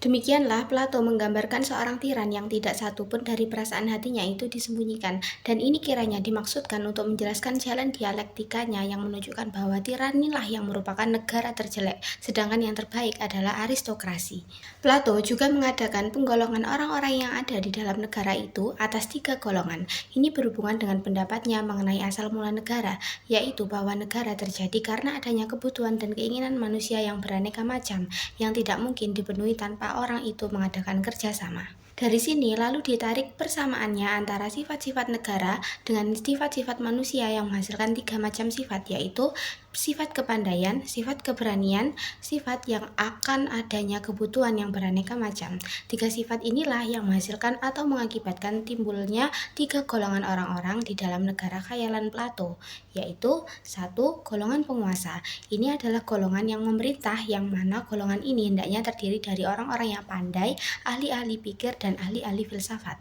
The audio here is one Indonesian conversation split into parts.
Demikianlah Plato menggambarkan seorang tiran yang tidak satupun dari perasaan hatinya itu disembunyikan, dan ini kiranya dimaksudkan untuk menjelaskan jalan dialektikanya yang menunjukkan bahwa tiranilah yang merupakan negara terjelek, sedangkan yang terbaik adalah aristokrasi. Plato juga mengadakan penggolongan orang-orang yang ada di dalam negara itu atas 3 golongan. Ini berhubungan dengan pendapatnya mengenai asal mula negara, yaitu bahwa negara terjadi karena adanya kebutuhan dan keinginan manusia yang beraneka macam, yang tidak mungkin dipenuhi tanpa orang itu mengadakan kerjasama. Dari sini lalu ditarik persamaannya antara sifat-sifat negara dengan sifat-sifat manusia yang menghasilkan 3 macam sifat, yaitu sifat kepandaian, sifat keberanian, sifat yang akan adanya kebutuhan yang beraneka macam. 3 sifat inilah yang menghasilkan atau mengakibatkan timbulnya 3 golongan orang-orang di dalam negara khayalan Plato, yaitu 1. Golongan penguasa. Ini adalah golongan yang memerintah, yang mana golongan ini hendaknya terdiri dari orang-orang yang pandai, ahli-ahli pikir, dan ahli-ahli filsafat.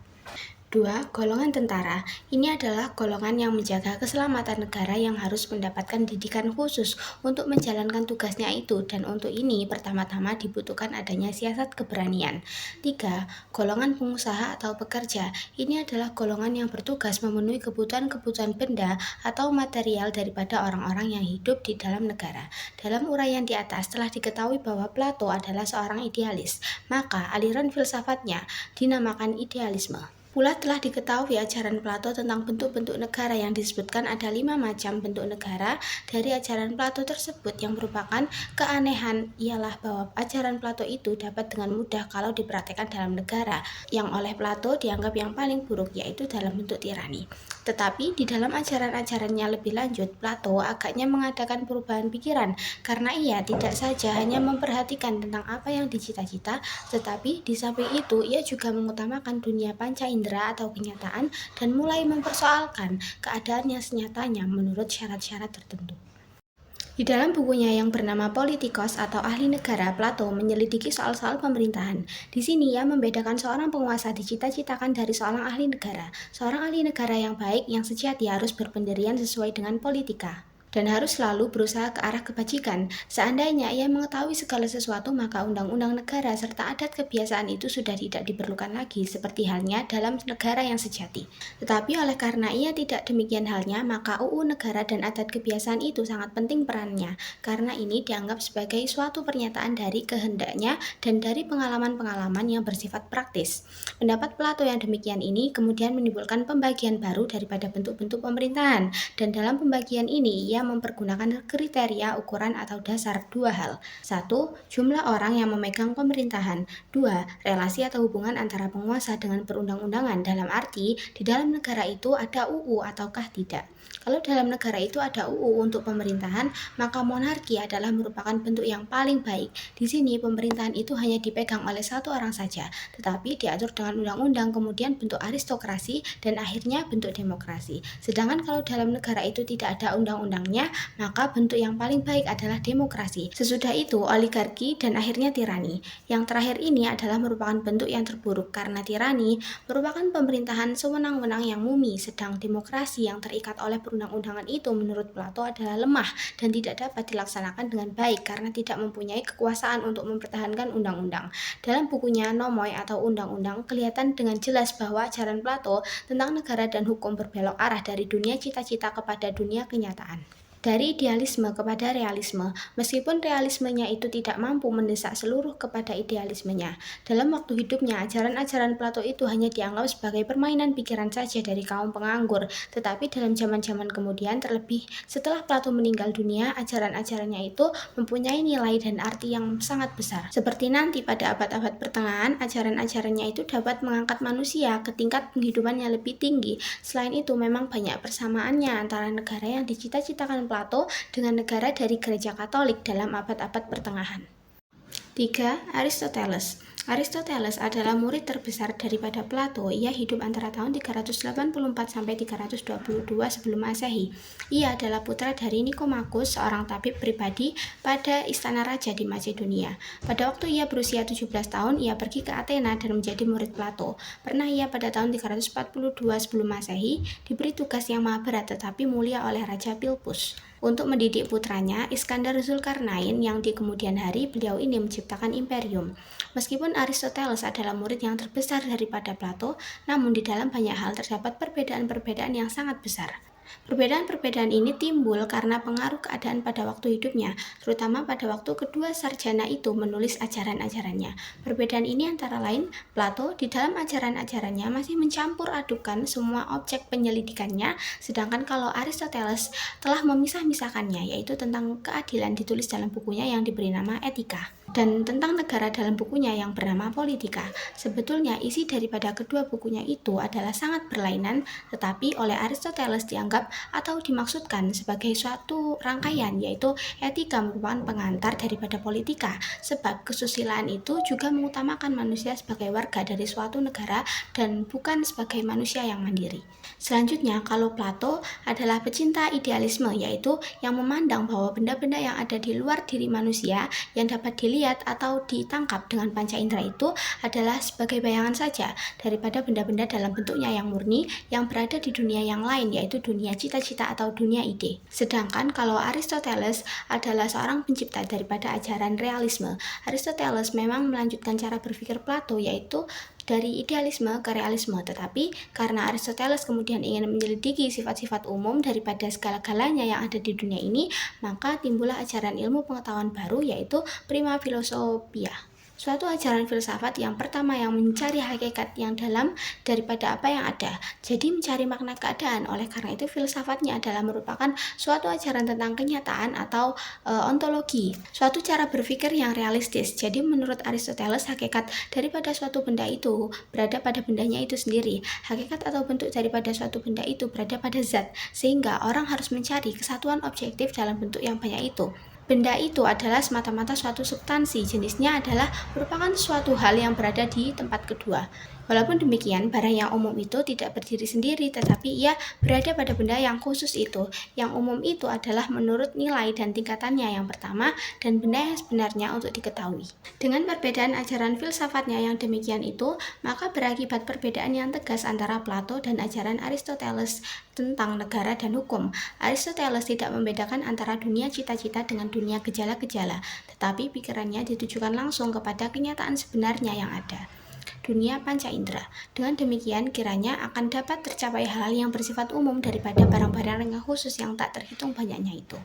2. Golongan tentara. Ini adalah golongan yang menjaga keselamatan negara yang harus mendapatkan didikan khusus untuk menjalankan tugasnya itu, dan untuk ini pertama-tama dibutuhkan adanya siasat keberanian. 3. Golongan pengusaha atau pekerja. Ini adalah golongan yang bertugas memenuhi kebutuhan-kebutuhan benda atau material daripada orang-orang yang hidup di dalam negara. Dalam uraian di atas telah diketahui bahwa Plato adalah seorang idealis, maka aliran filsafatnya dinamakan idealisme. Pula telah diketahui ajaran Plato tentang bentuk-bentuk negara yang disebutkan ada 5 macam bentuk negara. Dari ajaran Plato tersebut yang merupakan keanehan ialah bahwa ajaran Plato itu dapat dengan mudah kalau dipraktekkan dalam negara yang oleh Plato dianggap yang paling buruk, yaitu dalam bentuk tirani. Tetapi di dalam ajaran-ajarannya lebih lanjut, Plato agaknya mengadakan perubahan pikiran karena ia tidak saja hanya memperhatikan tentang apa yang dicita-cita, tetapi di samping itu ia juga mengutamakan dunia panca indera atau kenyataan dan mulai mempersoalkan keadaannya senyatanya menurut syarat-syarat tertentu. Di dalam bukunya yang bernama Politikos atau Ahli Negara, Plato menyelidiki soal-soal pemerintahan. Di sini ia membedakan seorang penguasa dicita-citakan dari seorang ahli negara. Seorang ahli negara yang baik, yang sejati harus berpendirian sesuai dengan politika dan harus selalu berusaha ke arah kebajikan. Seandainya ia mengetahui segala sesuatu, maka undang-undang negara serta adat kebiasaan itu sudah tidak diperlukan lagi, seperti halnya dalam negara yang sejati. Tetapi oleh karena ia tidak demikian halnya, maka UU negara dan adat kebiasaan itu sangat penting perannya, karena ini dianggap sebagai suatu pernyataan dari kehendaknya dan dari pengalaman-pengalaman yang bersifat praktis. Pendapat Plato yang demikian ini kemudian menimbulkan pembagian baru daripada bentuk-bentuk pemerintahan, dan dalam pembagian ini ia mempergunakan kriteria ukuran atau dasar 2 hal. 1. Jumlah orang yang memegang pemerintahan. 2. Relasi atau hubungan antara penguasa dengan perundang-undangan, dalam arti di dalam negara itu ada UU ataukah tidak. Kalau dalam negara itu ada UU untuk pemerintahan, maka monarki adalah merupakan bentuk yang paling baik. Di sini pemerintahan itu hanya dipegang oleh satu orang saja, tetapi diatur dengan undang-undang, kemudian bentuk aristokrasi, dan akhirnya bentuk demokrasi. Sedangkan kalau dalam negara itu tidak ada undang-undangnya, maka bentuk yang paling baik adalah demokrasi. Sesudah itu oligarki, dan akhirnya tirani. Yang terakhir ini adalah merupakan bentuk yang terburuk, karena tirani merupakan pemerintahan sewenang-wenang yang mumi, sedang demokrasi yang terikat oleh perundang-undangan itu menurut Plato adalah lemah dan tidak dapat dilaksanakan dengan baik karena tidak mempunyai kekuasaan untuk mempertahankan undang-undang. Dalam bukunya Nomoi atau Undang-Undang, kelihatan dengan jelas bahwa ajaran Plato tentang negara dan hukum berbelok arah dari dunia cita-cita kepada dunia kenyataan. Dari idealisme kepada realisme, meskipun realismenya itu tidak mampu mendesak seluruh kepada idealismenya. Dalam waktu hidupnya, ajaran-ajaran Plato itu hanya dianggap sebagai permainan pikiran saja dari kaum penganggur, tetapi dalam zaman-zaman kemudian, terlebih setelah Plato meninggal dunia, ajaran-ajarannya itu mempunyai nilai dan arti yang sangat besar. Seperti nanti pada abad-abad pertengahan, ajaran-ajarannya itu dapat mengangkat manusia ke tingkat penghidupan yang lebih tinggi. Selain itu, memang banyak persamaannya antara negara yang dicita-citakan Plato dengan negara dari gereja Katolik dalam abad-abad pertengahan. 3. Aristoteles. Aristoteles adalah murid terbesar daripada Plato. Ia hidup antara tahun 384 sampai 322 sebelum Masehi. Ia adalah putra dari Nikomakus, seorang tabib pribadi pada istana raja di Macedonia. Pada waktu ia berusia 17 tahun, ia pergi ke Athena dan menjadi murid Plato. Pernah ia pada tahun 342 sebelum Masehi diberi tugas yang maha berat tetapi mulia oleh Raja Philpus. Untuk mendidik putranya, Iskandar Zulkarnain, yang di kemudian hari beliau ini menciptakan imperium. Meskipun Aristoteles adalah murid yang terbesar daripada Plato, namun di dalam banyak hal terdapat perbedaan-perbedaan yang sangat besar. Perbedaan-perbedaan ini timbul karena pengaruh keadaan pada waktu hidupnya, terutama pada waktu kedua sarjana itu menulis ajaran-ajarannya. Perbedaan ini antara lain, Plato di dalam ajaran-ajarannya masih mencampur adukan semua objek penyelidikannya, sedangkan kalau Aristoteles telah memisah-misahkannya, yaitu tentang keadilan ditulis dalam bukunya yang diberi nama Etika, dan tentang negara dalam bukunya yang bernama Politika. Sebetulnya isi daripada kedua bukunya itu adalah sangat berlainan, tetapi oleh Aristoteles dianggap atau dimaksudkan sebagai suatu rangkaian, yaitu Etika merupakan pengantar daripada Politika, sebab kesusilaan itu juga mengutamakan manusia sebagai warga dari suatu negara dan bukan sebagai manusia yang mandiri. Selanjutnya, kalau Plato adalah pecinta idealisme, yaitu yang memandang bahwa benda-benda yang ada di luar diri manusia yang dapat dilihat atau ditangkap dengan panca indera itu adalah sebagai bayangan saja daripada benda-benda dalam bentuknya yang murni yang berada di dunia yang lain, yaitu dunia cita-cita atau dunia ide. Sedangkan kalau Aristoteles adalah seorang pencipta daripada ajaran realisme, Aristoteles memang melanjutkan cara berpikir Plato, yaitu dari idealisme ke realisme, tetapi karena Aristoteles kemudian ingin menyelidiki sifat-sifat umum daripada segala-galanya yang ada di dunia ini, maka timbullah ajaran ilmu pengetahuan baru, yaitu Prima Philosophia. Suatu ajaran filsafat yang pertama yang mencari hakikat yang dalam daripada apa yang ada, jadi mencari makna keadaan. Oleh karena itu filsafatnya adalah merupakan suatu ajaran tentang kenyataan atau ontologi, suatu cara berpikir yang realistis. Jadi menurut Aristoteles, hakikat daripada suatu benda itu berada pada bendanya itu sendiri. Hakikat atau bentuk daripada suatu benda itu berada pada zat, sehingga orang harus mencari kesatuan objektif dalam bentuk yang banyak itu. Benda itu adalah semata-mata suatu substansi, jenisnya adalah merupakan suatu hal yang berada di tempat kedua. Walaupun demikian, barang yang umum itu tidak berdiri sendiri, tetapi ia berada pada benda yang khusus itu. Yang umum itu adalah menurut nilai dan tingkatannya yang pertama, dan benda yang sebenarnya untuk diketahui. Dengan perbedaan ajaran filsafatnya yang demikian itu, maka berakibat perbedaan yang tegas antara Plato dan ajaran Aristoteles tentang negara dan hukum. Aristoteles tidak membedakan antara dunia cita-cita dengan dunia gejala-gejala, tetapi pikirannya ditujukan langsung kepada kenyataan sebenarnya yang ada, dunia panca indera. Dengan demikian, kiranya akan dapat tercapai hal-hal yang bersifat umum daripada barang-barang yang khusus yang tak terhitung banyaknya itu.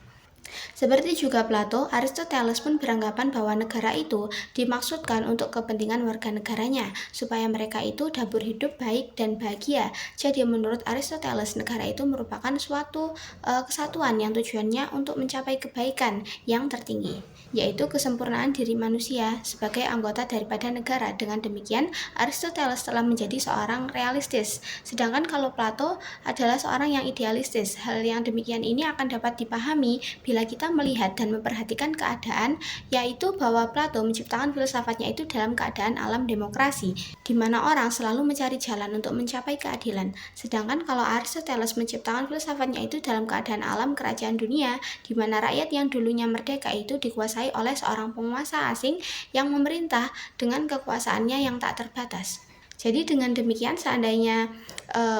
Seperti juga Plato, Aristoteles pun beranggapan bahwa negara itu dimaksudkan untuk kepentingan warga negaranya, supaya mereka itu dapur hidup baik dan bahagia. Jadi menurut Aristoteles, negara itu merupakan suatu kesatuan yang tujuannya untuk mencapai kebaikan yang tertinggi, yaitu kesempurnaan diri manusia sebagai anggota daripada negara. Dengan demikian, Aristoteles telah menjadi seorang realistis, sedangkan kalau Plato adalah seorang yang idealistis. Hal yang demikian ini akan dapat dipahami bila kita melihat dan memperhatikan keadaan, yaitu bahwa Plato menciptakan filsafatnya itu dalam keadaan alam demokrasi, di mana orang selalu mencari jalan untuk mencapai keadilan. Sedangkan kalau Aristoteles menciptakan filsafatnya itu dalam keadaan alam kerajaan dunia, di mana rakyat yang dulunya merdeka itu dikuasai oleh seorang penguasa asing yang memerintah dengan kekuasaannya yang tak terbatas. Jadi dengan demikian, seandainya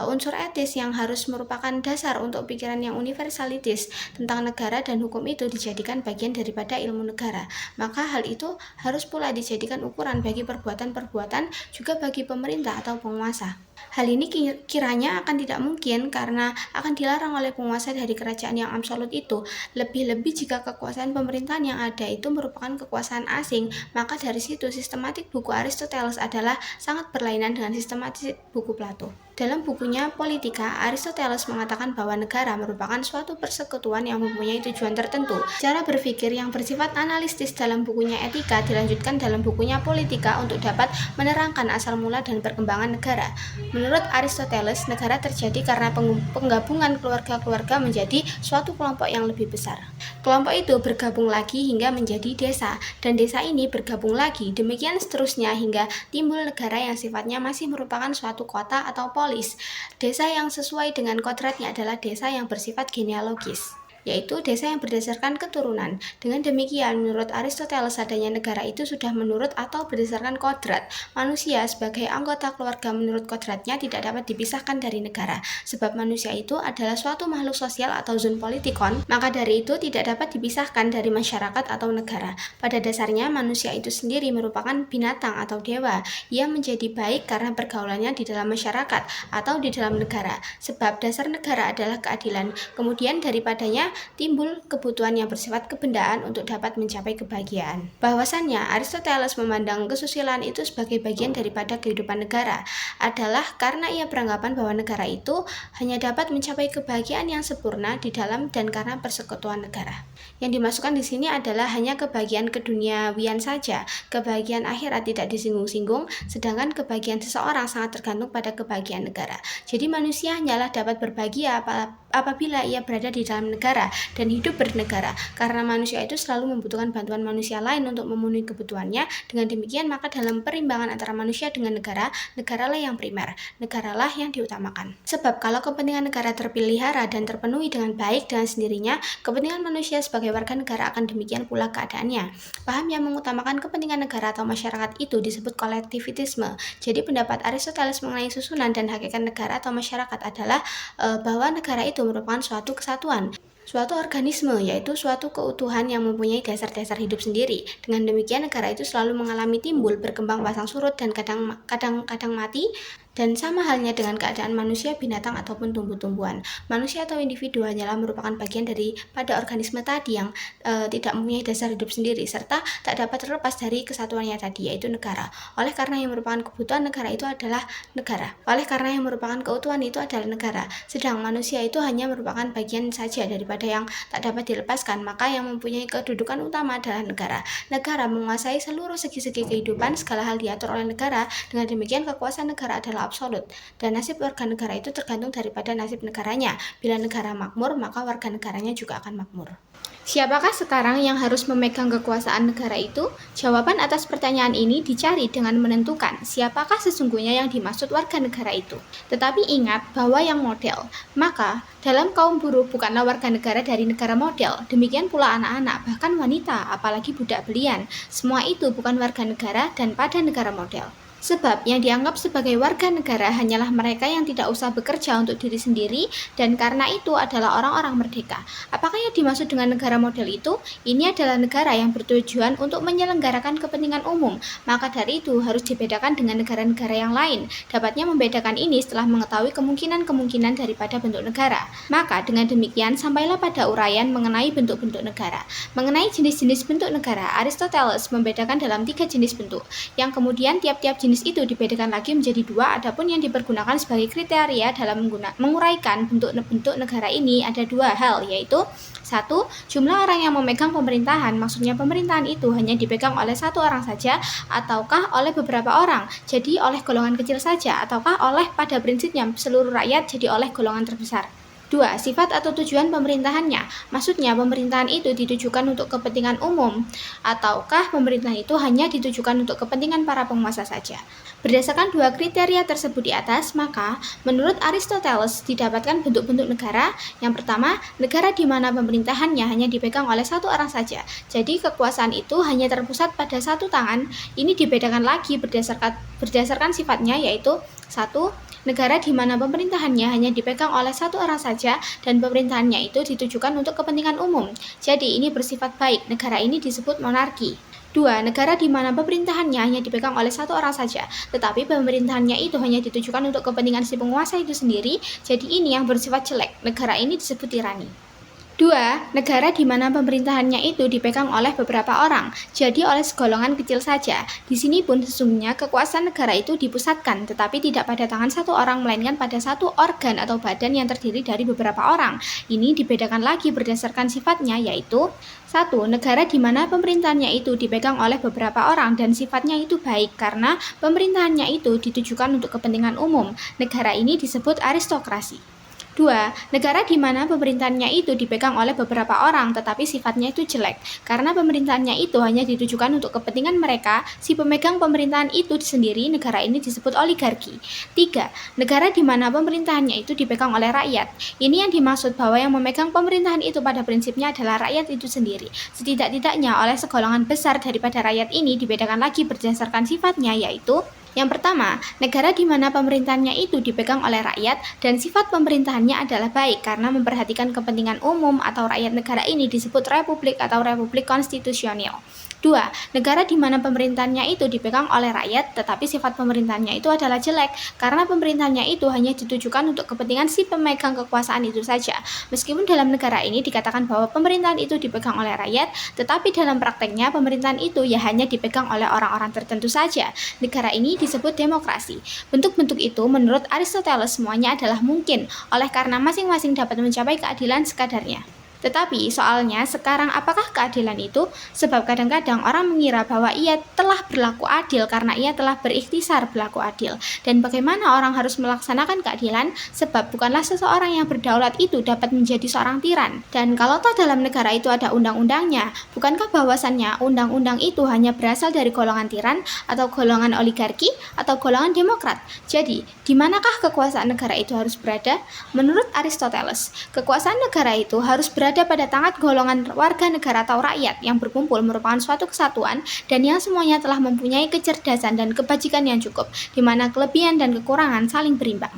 unsur etis yang harus merupakan dasar untuk pikiran yang universalitis tentang negara dan hukum itu dijadikan bagian daripada ilmu negara, maka hal itu harus pula dijadikan ukuran bagi perbuatan-perbuatan juga bagi pemerintah atau penguasa. Hal ini kiranya akan tidak mungkin karena akan dilarang oleh penguasa dari kerajaan yang absolut itu. Lebih-lebih jika kekuasaan pemerintahan yang ada itu merupakan kekuasaan asing, maka dari situ sistematik buku Aristoteles adalah sangat berlainan dengan sistematik buku Plato. Dalam bukunya Politika, Aristoteles mengatakan bahwa negara merupakan suatu persekutuan yang mempunyai tujuan tertentu. Cara berpikir yang bersifat analitis dalam bukunya Etika dilanjutkan dalam bukunya Politika untuk dapat menerangkan asal mula dan perkembangan negara. Menurut Aristoteles, negara terjadi karena penggabungan keluarga-keluarga menjadi suatu kelompok yang lebih besar. Kelompok itu bergabung lagi hingga menjadi desa, dan desa ini bergabung lagi, demikian seterusnya hingga timbul negara yang sifatnya masih merupakan suatu kota atau polis. Desa yang sesuai dengan kodratnya adalah desa yang bersifat genealogis. yaitu desa yang berdasarkan keturunan. Dengan demikian, menurut Aristoteles, adanya negara itu sudah menurut atau berdasarkan kodrat. Manusia sebagai anggota keluarga menurut kodratnya tidak dapat dipisahkan dari negara, sebab manusia itu adalah suatu makhluk sosial atau zoon politikon, maka dari itu tidak dapat dipisahkan dari masyarakat atau negara. Pada dasarnya, manusia itu sendiri merupakan binatang atau dewa yang menjadi baik karena pergaulannya di dalam masyarakat atau di dalam negara, sebab dasar negara adalah keadilan. Kemudian daripadanya timbul kebutuhan yang bersifat kebendaan untuk dapat mencapai kebahagiaan. Bahwasannya Aristoteles memandang kesusilaan itu sebagai bagian daripada kehidupan negara adalah karena ia beranggapan bahwa negara itu hanya dapat mencapai kebahagiaan yang sempurna di dalam dan karena persekutuan negara. Yang dimasukkan di sini adalah hanya kebahagiaan keduniawian saja. Kebahagiaan akhirat tidak disinggung-singgung, sedangkan kebahagiaan seseorang sangat tergantung pada kebahagiaan negara. Jadi manusia hanyalah dapat berbahagia apabila ia berada di dalam negara dan hidup bernegara, karena manusia itu selalu membutuhkan bantuan manusia lain untuk memenuhi kebutuhannya. Dengan demikian, maka dalam perimbangan antara manusia dengan negara, negaralah yang primer, negaralah yang diutamakan. Sebab kalau kepentingan negara terpelihara dan terpenuhi dengan baik dengan sendirinya, kepentingan manusia sebagai warga negara akan demikian pula keadaannya. Paham yang mengutamakan kepentingan negara atau masyarakat itu disebut kolektivitisme. Jadi pendapat Aristoteles mengenai susunan dan hakikat negara atau masyarakat adalah bahwa negara itu merupakan suatu kesatuan, suatu organisme, yaitu suatu keutuhan yang mempunyai dasar-dasar hidup sendiri. Dengan demikian, negara itu selalu mengalami timbul, berkembang, pasang surut, dan kadang mati. Dan sama halnya dengan keadaan manusia, binatang, ataupun tumbuh-tumbuhan. Manusia atau individu hanyalah merupakan bagian daripada organisme tadi yang tidak mempunyai dasar hidup sendiri, serta tak dapat terlepas dari kesatuannya tadi, yaitu negara. Oleh karena yang merupakan kebutuhan negara itu adalah negara. Oleh karena yang merupakan keutuhan itu adalah negara. Sedang manusia itu hanya merupakan bagian saja daripada yang tak dapat dilepaskan, maka yang mempunyai kedudukan utama adalah negara. Negara menguasai seluruh segi-segi kehidupan, segala hal diatur oleh negara. Dengan demikian, kekuasaan negara adalah absolut, dan nasib warga negara itu tergantung daripada nasib negaranya. Bila negara makmur, maka warga negaranya juga akan makmur. Siapakah sekarang yang harus memegang kekuasaan negara itu? Jawaban atas pertanyaan ini dicari dengan menentukan siapakah sesungguhnya yang dimaksud warga negara itu. Tetapi ingat bahwa yang model, maka dalam kaum buruh bukanlah warga negara dari negara model. Demikian pula anak-anak, bahkan wanita, apalagi budak belian. Semua itu bukan warga negara dan pada negara model. Sebab yang dianggap sebagai warga negara hanyalah mereka yang tidak usah bekerja untuk diri sendiri, dan karena itu adalah orang-orang merdeka. Apakah yang dimaksud dengan negara model itu? Ini adalah negara yang bertujuan untuk menyelenggarakan kepentingan umum. Maka dari itu harus dibedakan dengan negara-negara yang lain. Dapatnya membedakan ini setelah mengetahui kemungkinan-kemungkinan daripada bentuk negara. Maka dengan demikian sampailah pada uraian mengenai bentuk-bentuk negara. Mengenai jenis-jenis bentuk negara, Aristoteles membedakan dalam 3 jenis bentuk, yang kemudian tiap-tiap jenis itu dibedakan lagi menjadi 2. Adapun yang dipergunakan sebagai kriteria dalam menguraikan bentuk-bentuk negara ini ada 2 hal, yaitu 1. Jumlah orang yang memegang pemerintahan. Maksudnya pemerintahan itu hanya dipegang oleh 1 orang saja, ataukah oleh beberapa orang, jadi oleh golongan kecil saja, ataukah oleh pada prinsipnya seluruh rakyat, jadi oleh golongan terbesar. 2. Sifat atau tujuan pemerintahannya. Maksudnya pemerintahan itu ditujukan untuk kepentingan umum, ataukah pemerintahan itu hanya ditujukan untuk kepentingan para penguasa saja. Berdasarkan 2 kriteria tersebut di atas, maka menurut Aristoteles didapatkan bentuk-bentuk negara. Yang pertama, negara di mana pemerintahannya hanya dipegang oleh 1 orang saja. Jadi kekuasaan itu hanya terpusat pada 1 tangan. Ini dibedakan lagi berdasarkan sifatnya, yaitu 1. Negara di mana pemerintahannya hanya dipegang oleh 1 orang saja dan pemerintahannya itu ditujukan untuk kepentingan umum. Jadi ini bersifat baik. Negara ini disebut monarki. 2. Negara di mana pemerintahannya hanya dipegang oleh 1 orang saja, tetapi pemerintahannya itu hanya ditujukan untuk kepentingan si penguasa itu sendiri. Jadi ini yang bersifat jelek. Negara ini disebut tirani. 2. Negara di mana pemerintahannya itu dipegang oleh beberapa orang, jadi oleh segolongan kecil saja. Di sini pun sesungguhnya kekuasaan negara itu dipusatkan, tetapi tidak pada tangan 1 orang, melainkan pada 1 organ atau badan yang terdiri dari beberapa orang. Ini dibedakan lagi berdasarkan sifatnya, yaitu 1. Negara di mana pemerintahannya itu dipegang oleh beberapa orang dan sifatnya itu baik karena pemerintahannya itu ditujukan untuk kepentingan umum. Negara ini disebut aristokrasi. 2. Negara di mana pemerintahannya itu dipegang oleh beberapa orang tetapi sifatnya itu jelek. Karena pemerintahannya itu hanya ditujukan untuk kepentingan mereka, si pemegang pemerintahan itu sendiri, negara ini disebut oligarki. 3. Negara di mana pemerintahannya itu dipegang oleh rakyat. Ini yang dimaksud bahwa yang memegang pemerintahan itu pada prinsipnya adalah rakyat itu sendiri. Setidak-tidaknya oleh segolongan besar daripada rakyat ini dibedakan lagi berdasarkan sifatnya, yaitu yang pertama, negara di mana pemerintahannya itu dipegang oleh rakyat dan sifat pemerintahannya adalah baik karena memperhatikan kepentingan umum atau rakyat negara ini disebut republik atau republik konstitusional. 2. Negara di mana pemerintahannya itu dipegang oleh rakyat tetapi sifat pemerintahannya itu adalah jelek karena pemerintahannya itu hanya ditujukan untuk kepentingan si pemegang kekuasaan itu saja. Meskipun dalam negara ini dikatakan bahwa pemerintahan itu dipegang oleh rakyat, tetapi dalam prakteknya pemerintahan itu ya hanya dipegang oleh orang-orang tertentu saja. Negara ini disebut demokrasi. Bentuk-bentuk itu menurut Aristoteles semuanya adalah mungkin oleh karena masing-masing dapat mencapai keadilan sekadarnya. Tetapi soalnya sekarang apakah keadilan itu? Sebab kadang-kadang orang mengira bahwa ia telah berlaku adil karena ia telah berikhtisar berlaku adil. Dan bagaimana orang harus melaksanakan keadilan? Sebab bukanlah seseorang yang berdaulat itu dapat menjadi seorang tiran. Dan kalau toh dalam negara itu ada undang-undangnya, bukankah bahwasannya undang-undang itu hanya berasal dari golongan tiran atau golongan oligarki atau golongan demokrat? Jadi, di manakah kekuasaan negara itu harus berada? Menurut Aristoteles, kekuasaan negara itu harus berada pada tangan golongan warga negara atau rakyat yang berkumpul merupakan suatu kesatuan dan yang semuanya telah mempunyai kecerdasan dan kebajikan yang cukup, di mana kelebihan dan kekurangan saling berimbang.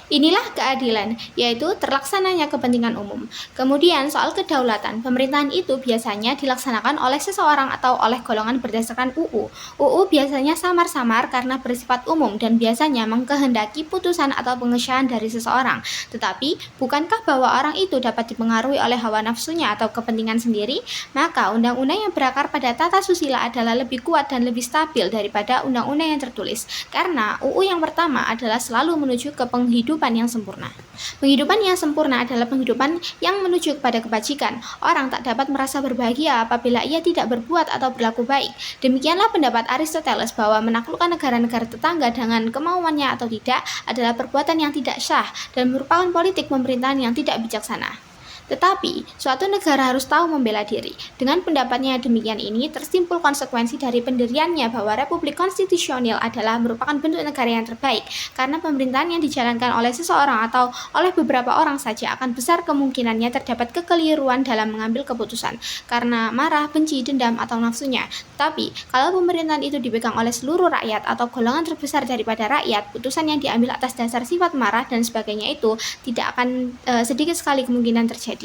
Inilah keadilan, yaitu terlaksananya kepentingan umum. Kemudian soal kedaulatan, pemerintahan itu biasanya dilaksanakan oleh seseorang atau oleh golongan berdasarkan UU. UU biasanya samar-samar karena bersifat umum dan biasanya mengkehendaki putusan atau pengesahan dari seseorang. Tetapi, bukankah bahwa orang itu dapat dipengaruhi oleh hawa nafsunya atau kepentingan sendiri? Maka undang-undang yang berakar pada tata susila adalah lebih kuat dan lebih stabil daripada undang-undang yang tertulis. Karena UU yang pertama adalah selalu menuju ke penghidupan yang sempurna. Penghidupan yang sempurna adalah penghidupan yang menuju kepada kebajikan. Orang tak dapat merasa berbahagia apabila ia tidak berbuat atau berlaku baik. Demikianlah pendapat Aristoteles bahwa menaklukkan negara-negara tetangga dengan kemauannya atau tidak adalah perbuatan yang tidak sah dan merupakan politik pemerintahan yang tidak bijaksana. Tetapi, suatu negara harus tahu membela diri. Dengan pendapatnya demikian ini, tersimpul konsekuensi dari pendiriannya bahwa Republik Konstitusional adalah merupakan bentuk negara yang terbaik, karena pemerintahan yang dijalankan oleh seseorang atau oleh beberapa orang saja akan besar kemungkinannya terdapat kekeliruan dalam mengambil keputusan, karena marah, benci, dendam, atau nafsunya. Tetapi, kalau pemerintahan itu dipegang oleh seluruh rakyat atau golongan terbesar daripada rakyat, putusan yang diambil atas dasar sifat marah dan sebagainya itu tidak akan sedikit sekali kemungkinan terjadi.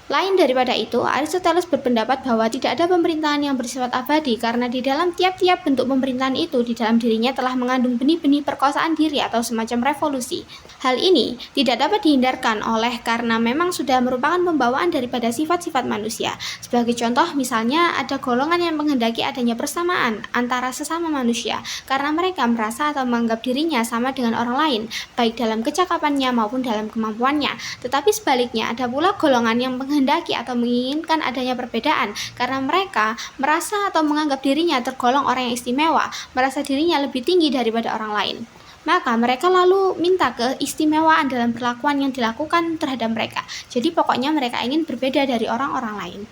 Lain daripada itu, Aristoteles berpendapat bahwa tidak ada pemerintahan yang bersifat abadi karena di dalam tiap-tiap bentuk pemerintahan itu di dalam dirinya telah mengandung benih-benih perkosaan diri atau semacam revolusi. Hal ini tidak dapat dihindarkan oleh karena memang sudah merupakan pembawaan daripada sifat-sifat manusia. Sebagai contoh, misalnya ada golongan yang menghendaki adanya persamaan antara sesama manusia karena mereka merasa atau menganggap dirinya sama dengan orang lain, baik dalam kecakapannya maupun dalam kemampuannya. Tetapi sebaliknya, ada pula golongan yang menghendaki atau menginginkan adanya perbedaan karena mereka merasa atau menganggap dirinya tergolong orang yang istimewa, merasa dirinya lebih tinggi daripada orang lain. Maka mereka lalu minta keistimewaan dalam perlakuan yang dilakukan terhadap mereka. Jadi pokoknya mereka ingin berbeda dari orang-orang lain.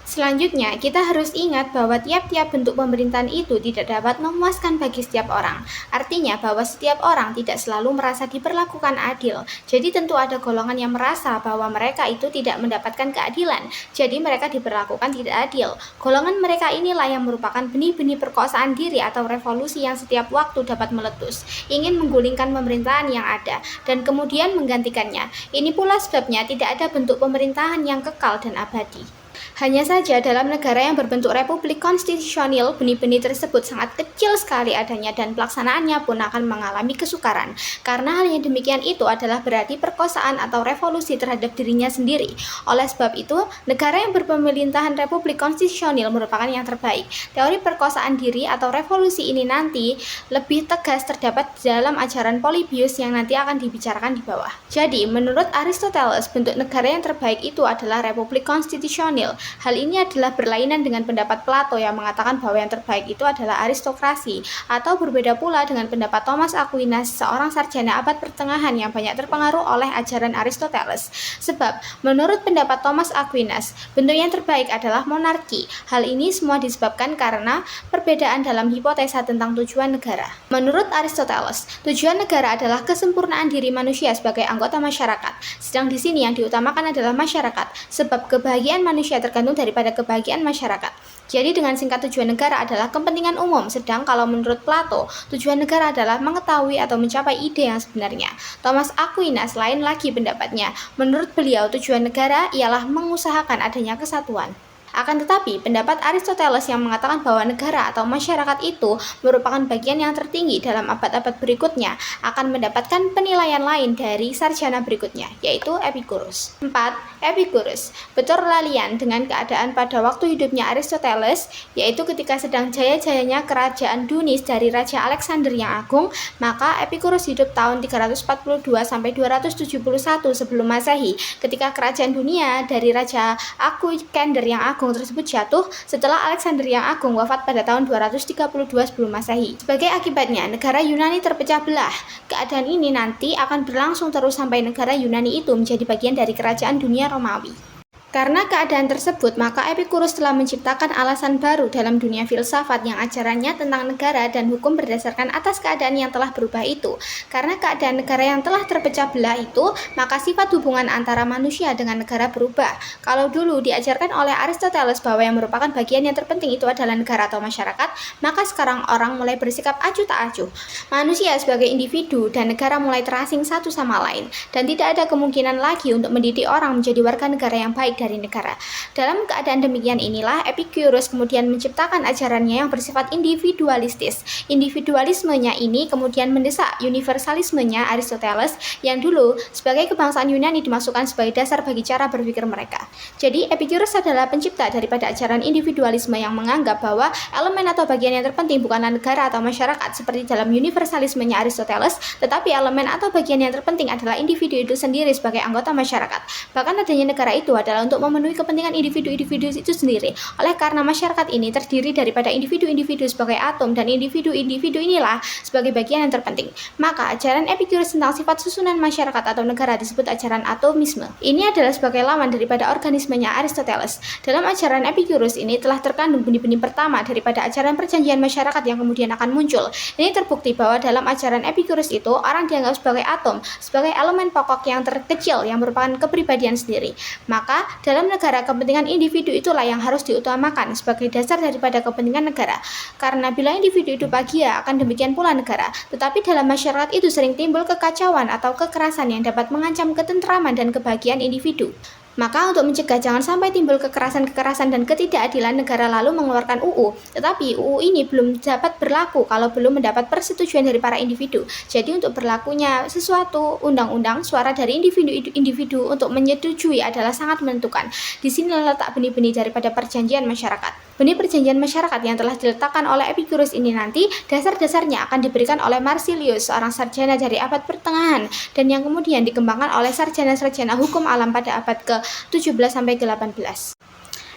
Selanjutnya, kita harus ingat bahwa tiap-tiap bentuk pemerintahan itu tidak dapat memuaskan bagi setiap orang. Artinya bahwa setiap orang tidak selalu merasa diperlakukan adil. Jadi tentu ada golongan yang merasa bahwa mereka itu tidak mendapatkan keadilan. Jadi mereka diperlakukan tidak adil. Golongan mereka inilah yang merupakan benih-benih perkosaan diri atau revolusi yang setiap waktu dapat meletus, ingin menggulingkan pemerintahan yang ada, dan kemudian menggantikannya. Ini pula sebabnya tidak ada bentuk pemerintahan yang kekal dan abadi. Hanya saja dalam negara yang berbentuk republik konstitusional, benih-benih tersebut sangat kecil sekali adanya dan pelaksanaannya pun akan mengalami kesukaran. Karena hal yang demikian itu adalah berarti perkosaan atau revolusi terhadap dirinya sendiri. Oleh sebab itu, negara yang berpemerintahan republik konstitusional merupakan yang terbaik. Teori perkosaan diri atau revolusi ini nanti lebih tegas terdapat dalam ajaran Polybius yang nanti akan dibicarakan di bawah. Jadi, menurut Aristoteles, bentuk negara yang terbaik itu adalah republik konstitusional. adil. Hal ini adalah berlainan dengan pendapat Plato yang mengatakan bahwa yang terbaik itu adalah aristokrasi, atau berbeda pula dengan pendapat Thomas Aquinas, seorang sarjana abad pertengahan yang banyak terpengaruh oleh ajaran Aristoteles. Sebab, menurut pendapat Thomas Aquinas, bentuk yang terbaik adalah monarki. Hal ini semua disebabkan karena perbedaan dalam hipotesa tentang tujuan negara. Menurut Aristoteles, tujuan negara adalah kesempurnaan diri manusia sebagai anggota masyarakat. Sedang di sini yang diutamakan adalah masyarakat, sebab kebahagiaan manusia tergantung daripada kebahagiaan masyarakat. Jadi dengan singkat tujuan negara adalah kepentingan umum, sedang kalau menurut Plato, tujuan negara adalah mengetahui atau mencapai ide yang sebenarnya. Thomas Aquinas lain lagi pendapatnya. Menurut beliau, tujuan negara ialah mengusahakan adanya kesatuan. Akan tetapi, pendapat Aristoteles yang mengatakan bahwa negara atau masyarakat itu merupakan bagian yang tertinggi dalam abad-abad berikutnya akan mendapatkan penilaian lain dari sarjana berikutnya, yaitu Epicurus. 4. Epicurus berlalian dengan keadaan pada waktu hidupnya Aristoteles, yaitu ketika sedang jaya-jayanya kerajaan Dunis dari Raja Alexander yang Agung, maka Epicurus hidup tahun 342 sampai 271 sebelum Masehi, ketika kerajaan dunia dari Raja Alexander yang Agung tersebut jatuh setelah Alexander yang Agung wafat pada tahun 232 sebelum Masehi. Sebagai akibatnya, negara Yunani terpecah belah. Keadaan ini nanti akan berlangsung terus sampai negara Yunani itu menjadi bagian dari kerajaan dunia Romawi. Karena keadaan tersebut, maka Epicurus telah menciptakan alasan baru dalam dunia filsafat yang ajarannya tentang negara dan hukum berdasarkan atas keadaan yang telah berubah itu. Karena keadaan negara yang telah terpecah belah itu, maka sifat hubungan antara manusia dengan negara berubah. Kalau dulu diajarkan oleh Aristoteles bahwa yang merupakan bagian yang terpenting itu adalah negara atau masyarakat, maka sekarang orang mulai bersikap acuh tak acuh. Manusia sebagai individu dan negara mulai terasing satu sama lain, dan tidak ada kemungkinan lagi untuk mendidik orang menjadi warga negara yang baik dari negara. Dalam keadaan demikian inilah Epicurus kemudian menciptakan ajarannya yang bersifat individualistis. Individualismenya ini kemudian mendesak universalismenya Aristoteles yang dulu sebagai kebangsaan Yunani dimasukkan sebagai dasar bagi cara berpikir mereka. Jadi Epicurus adalah pencipta daripada ajaran individualisme yang menganggap bahwa elemen atau bagian yang terpenting bukanlah negara atau masyarakat seperti dalam universalismenya Aristoteles, tetapi elemen atau bagian yang terpenting adalah individu itu sendiri sebagai anggota masyarakat. Bahkan adanya negara itu adalah untuk memenuhi kepentingan individu-individu itu sendiri. Oleh karena masyarakat ini terdiri daripada individu-individu sebagai atom dan individu-individu inilah sebagai bagian yang terpenting. Maka ajaran Epicurus tentang sifat susunan masyarakat atau negara disebut ajaran atomisme. Ini adalah sebagai lawan daripada organismenya Aristoteles. Dalam ajaran Epicurus ini telah terkandung benih-benih pertama daripada ajaran perjanjian masyarakat yang kemudian akan muncul. Ini terbukti bahwa dalam ajaran Epicurus itu orang dianggap sebagai atom, sebagai elemen pokok yang terkecil yang merupakan kepribadian sendiri. Maka dalam negara, kepentingan individu itulah yang harus diutamakan sebagai dasar daripada kepentingan negara. Karena bila individu itu bahagia, akan demikian pula negara. Tetapi dalam masyarakat itu sering timbul kekacauan atau kekerasan yang dapat mengancam ketentraman dan kebahagiaan individu. Maka untuk mencegah jangan sampai timbul kekerasan-kekerasan dan ketidakadilan, negara lalu mengeluarkan UU. Tetapi UU ini belum dapat berlaku kalau belum mendapat persetujuan dari para individu. Jadi untuk berlakunya sesuatu undang-undang, suara dari individu-individu untuk menyetujui adalah sangat menentukan. Di sini letak benih-benih daripada perjanjian masyarakat. Benih perjanjian masyarakat yang telah diletakkan oleh Epicurus ini nanti dasar-dasarnya akan diberikan oleh Marsilius, seorang sarjana dari abad pertengahan, dan yang kemudian dikembangkan oleh sarjana-sarjana hukum alam pada abad ke-17 sampai ke-18.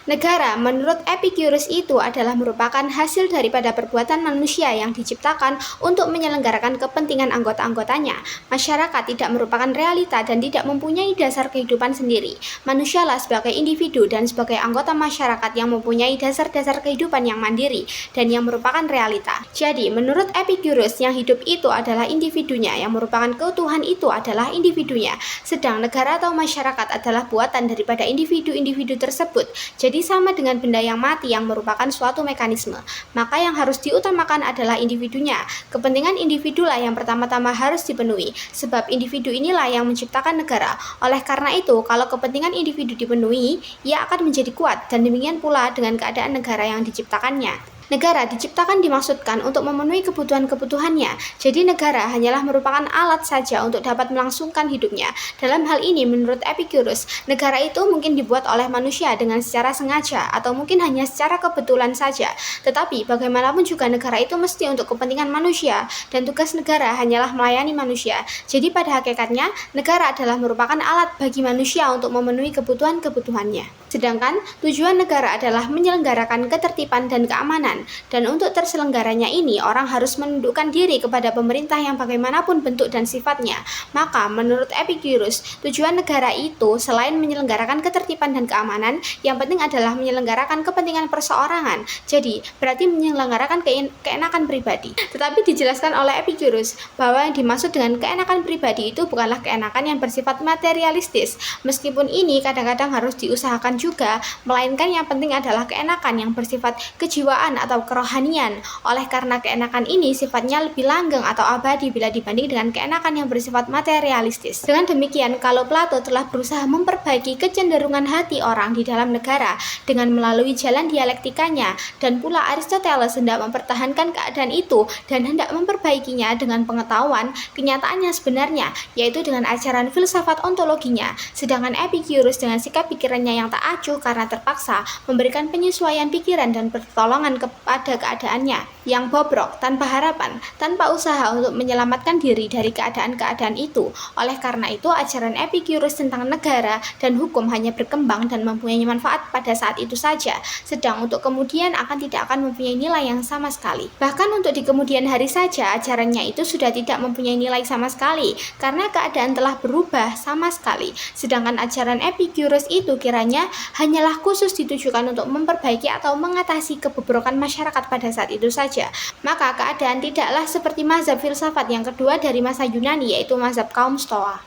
Negara menurut Epicurus itu adalah merupakan hasil daripada perbuatan manusia yang diciptakan untuk menyelenggarakan kepentingan anggota-anggotanya. Masyarakat tidak merupakan realita dan tidak mempunyai dasar kehidupan sendiri. Manusialah sebagai individu dan sebagai anggota masyarakat yang mempunyai dasar-dasar kehidupan yang mandiri dan yang merupakan realita. Jadi menurut Epicurus yang hidup itu adalah individunya, yang merupakan keutuhan itu adalah individunya. Sedang negara atau masyarakat adalah buatan daripada individu-individu tersebut. Jadi sama dengan benda yang mati yang merupakan suatu mekanisme. Maka yang harus diutamakan adalah individunya. Kepentingan individulah yang pertama-tama harus dipenuhi, sebab individu inilah yang menciptakan negara. Oleh karena itu, kalau kepentingan individu dipenuhi, ia akan menjadi kuat, dan demikian pula dengan keadaan negara yang diciptakannya. Negara diciptakan dimaksudkan untuk memenuhi kebutuhan-kebutuhannya. Jadi negara hanyalah merupakan alat saja untuk dapat melangsungkan hidupnya. Dalam hal ini menurut Epicurus, negara itu mungkin dibuat oleh manusia dengan secara sengaja atau mungkin hanya secara kebetulan saja. Tetapi bagaimanapun juga negara itu mesti untuk kepentingan manusia dan tugas negara hanyalah melayani manusia. Jadi pada hakikatnya negara adalah merupakan alat bagi manusia untuk memenuhi kebutuhan-kebutuhannya. Sedangkan tujuan negara adalah menyelenggarakan ketertiban dan keamanan. Dan untuk terselenggaranya ini, orang harus menundukkan diri kepada pemerintah yang bagaimanapun bentuk dan sifatnya. Maka menurut Epicurus, tujuan negara itu selain menyelenggarakan ketertiban dan keamanan, yang penting adalah menyelenggarakan kepentingan perseorangan. Jadi berarti menyelenggarakan keenakan pribadi. Tetapi dijelaskan oleh Epicurus bahwa yang dimaksud dengan keenakan pribadi itu bukanlah keenakan yang bersifat materialistis. Meskipun ini kadang-kadang harus diusahakan juga, melainkan yang penting adalah keenakan yang bersifat kejiwaan atau kerohanian. Oleh karena keenakan ini sifatnya lebih langgeng atau abadi bila dibanding dengan keenakan yang bersifat materialistis. Dengan demikian, kalau Plato telah berusaha memperbaiki kecenderungan hati orang di dalam negara dengan melalui jalan dialektikanya, dan pula Aristoteles hendak mempertahankan keadaan itu dan hendak memperbaikinya dengan pengetahuan kenyataannya sebenarnya, yaitu dengan ajaran filsafat ontologinya. Sedangkan Epicurus dengan sikap pikirannya yang tak acuh karena terpaksa memberikan penyesuaian pikiran dan pertolongan kepada keadaannya yang bobrok, tanpa harapan, tanpa usaha untuk menyelamatkan diri dari keadaan-keadaan itu. Oleh karena itu, ajaran Epicurus tentang negara dan hukum hanya berkembang dan mempunyai manfaat pada saat itu saja, sedang untuk kemudian tidak akan mempunyai nilai yang sama sekali. Bahkan untuk di kemudian hari saja, ajarannya itu sudah tidak mempunyai nilai sama sekali, karena keadaan telah berubah sama sekali. Sedangkan ajaran Epicurus itu kiranya hanyalah khusus ditujukan untuk memperbaiki atau mengatasi kebobrokan masyarakat pada saat itu saja. Maka keadaan tidaklah seperti mazhab filsafat yang kedua dari masa Yunani, yaitu mazhab kaum Stoa.